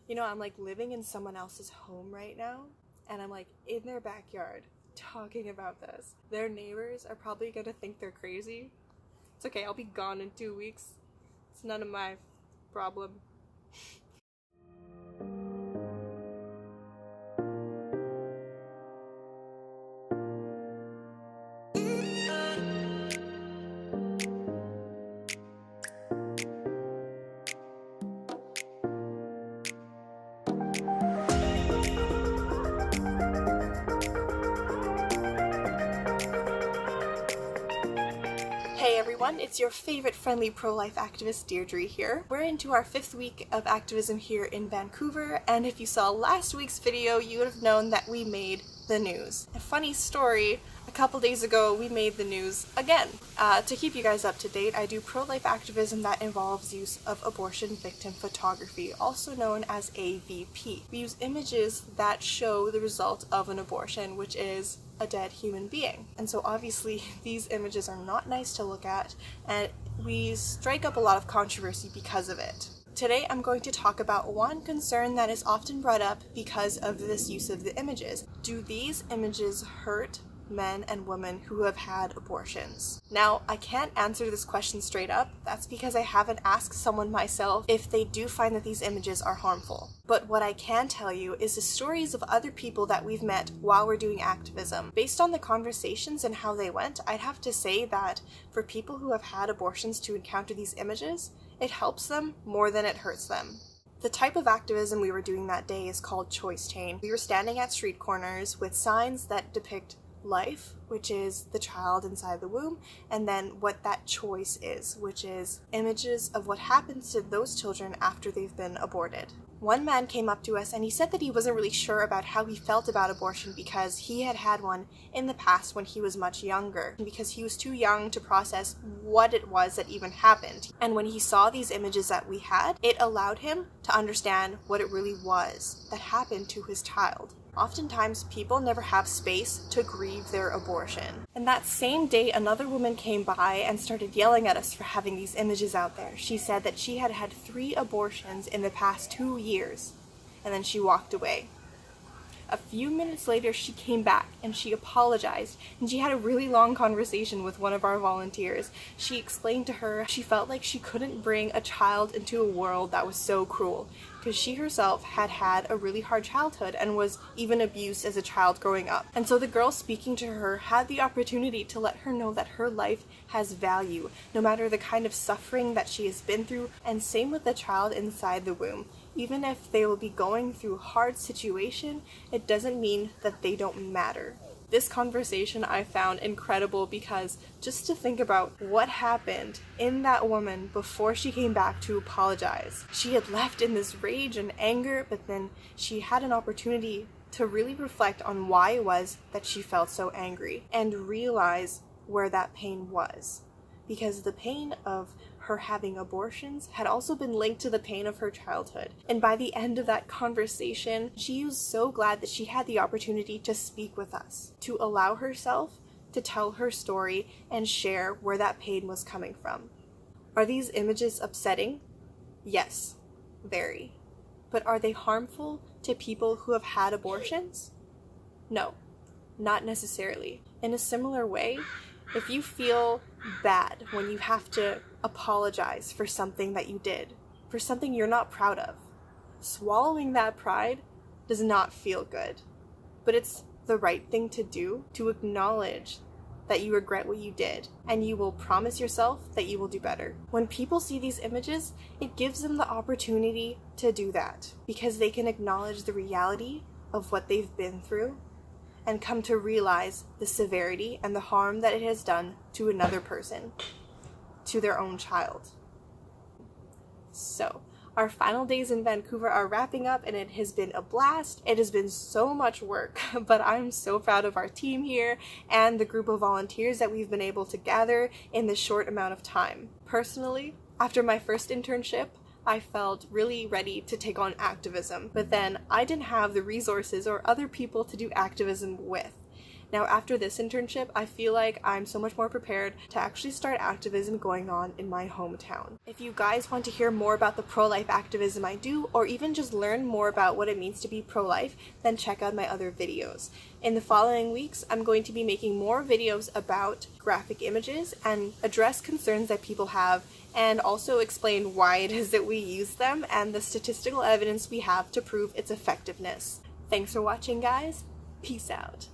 I'm like living in someone else's home right now, and I'm like in their backyard talking about this. Their neighbors are probably gonna think they're crazy. It's okay, I'll be gone in 2 weeks. It's none of my problem. Hey everyone, it's your favorite friendly pro-life activist Deirdre here. We're into our 5th week of activism here in Vancouver, and if you saw last week's video, you would have known that we made the news. A funny story, a couple days ago we made the news again. To keep you guys up to date, I do pro-life activism that involves use of abortion victim photography, also known as AVP. We use images that show the result of an abortion, which is a dead human being. And so obviously these images are not nice to look at, and we strike up a lot of controversy because of it. Today I'm going to talk about one concern that is often brought up because of this use of the images. Do these images hurt men and women who have had abortions? Now, I can't answer this question straight up. That's because I haven't asked someone myself if they do find that these images are harmful. But what I can tell you is the stories of other people that we've met while we're doing activism. Based on the conversations and how they went, I'd have to say that for people who have had abortions to encounter these images, it helps them more than it hurts them. The type of activism we were doing that day is called choice chain. We were standing at street corners with signs that depict life, which is the child inside the womb, and then what that choice is, which is images of what happens to those children after they've been aborted. One man came up to us and he said that he wasn't really sure about how he felt about abortion because he had had one in the past when he was much younger, because he was too young to process what it was that even happened. And when he saw these images that we had, it allowed him to understand what it really was that happened to his child. Oftentimes, people never have space to grieve their abortion. And that same day, another woman came by and started yelling at us for having these images out there. She said that she had had 3 abortions in the past 2 years, and then she walked away. A few minutes later, she came back and she apologized, and she had a really long conversation with one of our volunteers. She explained to her she felt like she couldn't bring a child into a world that was so cruel, because she herself had had a really hard childhood and was even abused as a child growing up. And so the girl speaking to her had the opportunity to let her know that her life has value, no matter the kind of suffering that she has been through, and same with the child inside the womb. Even if they will be going through a hard situation, it doesn't mean that they don't matter. This conversation I found incredible because just to think about what happened in that woman before she came back to apologize. She had left in this rage and anger, but then she had an opportunity to really reflect on why it was that she felt so angry and realize where that pain was. Because the pain of her having abortions had also been linked to the pain of her childhood. And by the end of that conversation, she was so glad that she had the opportunity to speak with us, to allow herself to tell her story and share where that pain was coming from. Are these images upsetting? Yes, very. But are they harmful to people who have had abortions? No, not necessarily. In a similar way, if you feel bad when you have to apologize for something that you did, for something you're not proud of, swallowing that pride does not feel good. But it's the right thing to do, to acknowledge that you regret what you did, and you will promise yourself that you will do better. When people see these images, it gives them the opportunity to do that, because they can acknowledge the reality of what they've been through and come to realize the severity and the harm that it has done to another person, to their own child. So, our final days in Vancouver are wrapping up, and it has been a blast. It has been so much work, but I'm so proud of our team here and the group of volunteers that we've been able to gather in this short amount of time. Personally, after my first internship, I felt really ready to take on activism, but then I didn't have the resources or other people to do activism with. Now after this internship, I feel like I'm so much more prepared to actually start activism going on in my hometown. If you guys want to hear more about the pro-life activism I do, or even just learn more about what it means to be pro-life, then check out my other videos. In the following weeks, I'm going to be making more videos about graphic images and address concerns that people have, and also explain why it is that we use them and the statistical evidence we have to prove its effectiveness. Thanks for watching, guys. Peace out.